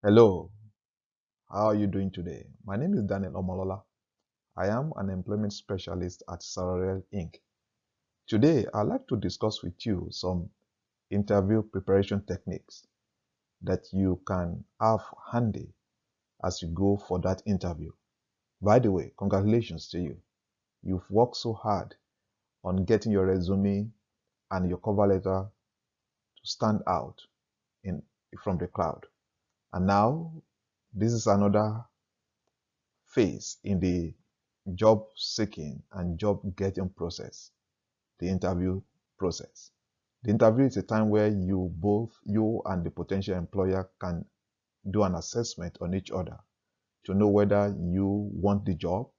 Hello, how are you doing today? My name is Daniel Omolola. I am an employment specialist at Sara Riel Inc. Today, I'd like to discuss with you some interview preparation techniques that you can have handy as you go for that interview. By the way, congratulations to you. You've worked so hard on getting your resume and your cover letter to stand out in from the crowd. And now, this is another phase in the job seeking and job getting process, the interview process. The interview is a time where you and the potential employer can do an assessment on each other to know whether you want the job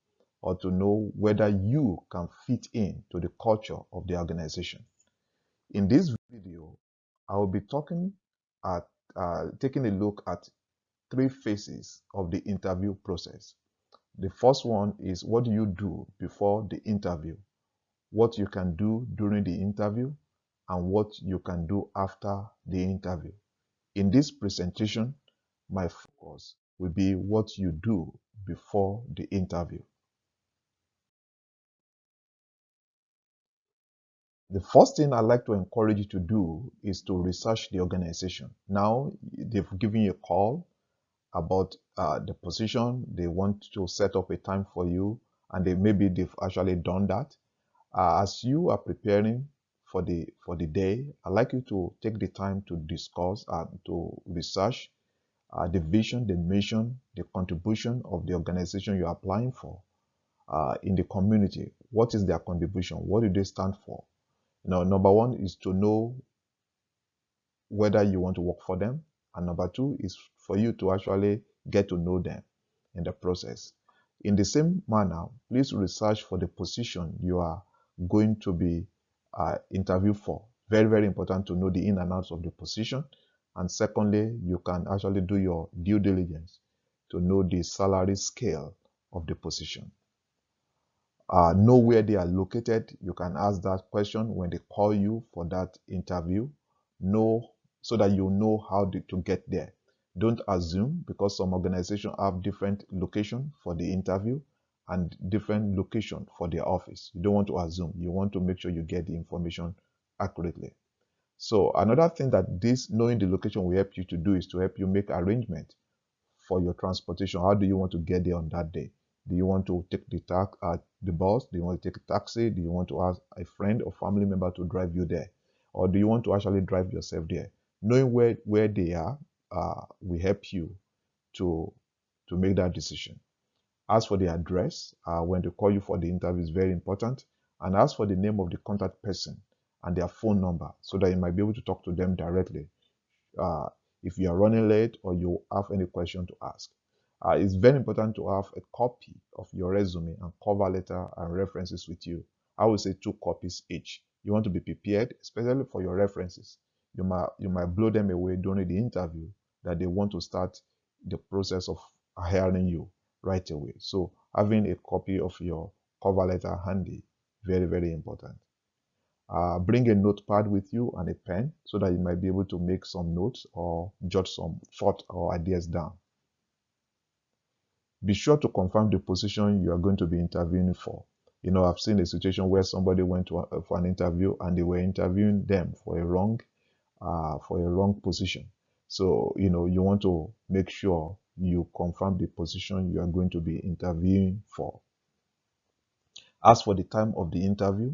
or to know whether you can fit in to the culture of the organization. In this video, I will be taking a look at three phases of the interview process. The first one is what do you do before the interview, what you can do during the interview, and what you can do after the interview. In this presentation, my focus will be what you do before the interview. The first thing I'd like to encourage you to do is to research the organization. Now, they've given you a call about the position. They want to set up a time for you, and maybe they've actually done that. As you are preparing for the day, I'd like you to take the time to discuss and to research the vision, the mission, the contribution of the organization you're applying for in the community. What is their contribution? What do they stand for? Number one is to know whether you want to work for them, and number two is for you to actually get to know them in the process. In the same manner, please research for the position you are going to be interviewed for. Very, very important to know the in and outs of the position. And secondly, you can actually do your due diligence to know the salary scale of the position. Know where they are located. You can ask that question when they call you for that interview. Know so that you know how to get there. Don't assume, because some organizations have different location for the interview and different location for their office. You don't want to assume. You want to make sure you get the information accurately. So another thing that this knowing the location will help you to do is to help you make arrangement for your transportation. How do you want to get there on that day? Do you want to take the bus? Do you want to take a taxi? Do you want to ask a friend or family member to drive you there? Or do you want to actually drive yourself there? Knowing where they are will help you to, to make that decision. As for the address, when they call you for the interview is very important. And as for the name of the contact person and their phone number so that you might be able to talk to them directly uh, if you are running late or you have any question to ask. It's very important to have a copy of your resume and cover letter and references with you. I would say 2 copies each. You want to be prepared, especially for your references. You might blow them away during the interview that they want to start the process of hiring you right away. So having a copy of your cover letter handy, very, very important. Bring a notepad with you and a pen so that you might be able to make some notes or jot some thoughts or ideas down. Be sure to confirm the position you are going to be interviewing for. I've seen a situation where somebody went for an interview and they were interviewing them for a wrong position. So, you want to make sure you confirm the position you are going to be interviewing for. As for the time of the interview,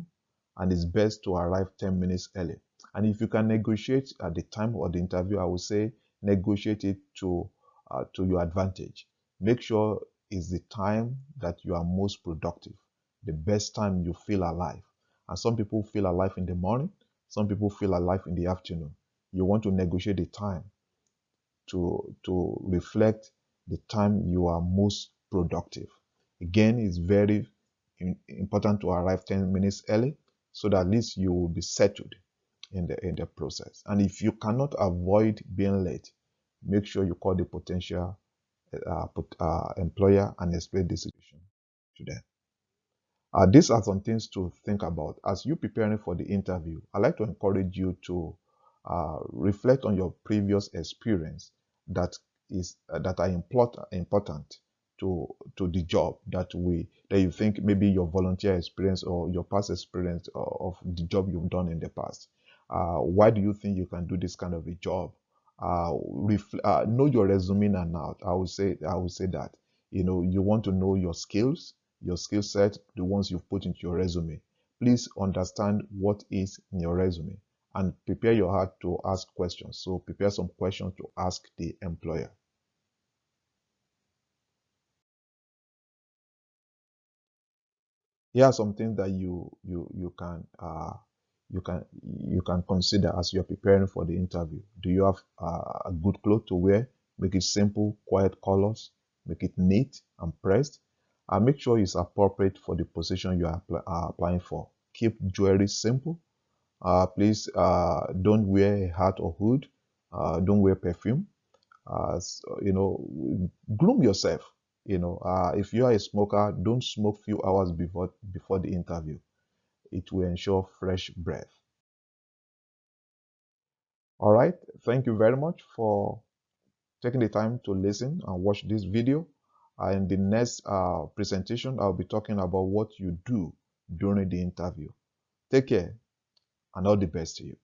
and it's best to arrive 10 minutes early. And if you can negotiate at the time of the interview, I would say negotiate it to your advantage. Make sure it's the time that you are most productive, the best time you feel alive. And some people feel alive in the morning, some people feel alive in the afternoon. You want to negotiate the time to reflect the time you are most productive. Again, it's very important to arrive 10 minutes early so that at least you will be settled in the process. And if you cannot avoid being late, make sure you call the potential employer and explain the situation to them. These are some things to think about as you preparing for the interview. I'd like to encourage you to reflect on your previous experience that is that are important to the job that you think maybe your volunteer experience or your past experience of the job you've done in the past. Why do you think you can do this kind of a job? Know your resume in and out. I would say that you want to know your skill set, the ones you've put into your resume. Please understand what is in your resume and prepare your heart to ask questions. So prepare some questions to ask the employer. Here are some things that you can consider as you're preparing for the interview. Do you have a good clothes to wear? Make it simple, quiet colors. Make it neat and pressed. Make sure it's appropriate for the position you are applying for. Keep jewelry simple. Please don't wear a hat or hood. Don't wear perfume. Groom yourself. If you are a smoker, don't smoke few hours before the interview. It will ensure fresh breath. All right. Thank you very much for taking the time to listen and watch this video. In the next presentation, I'll be talking about what you do during the interview. Take care and all the best to you.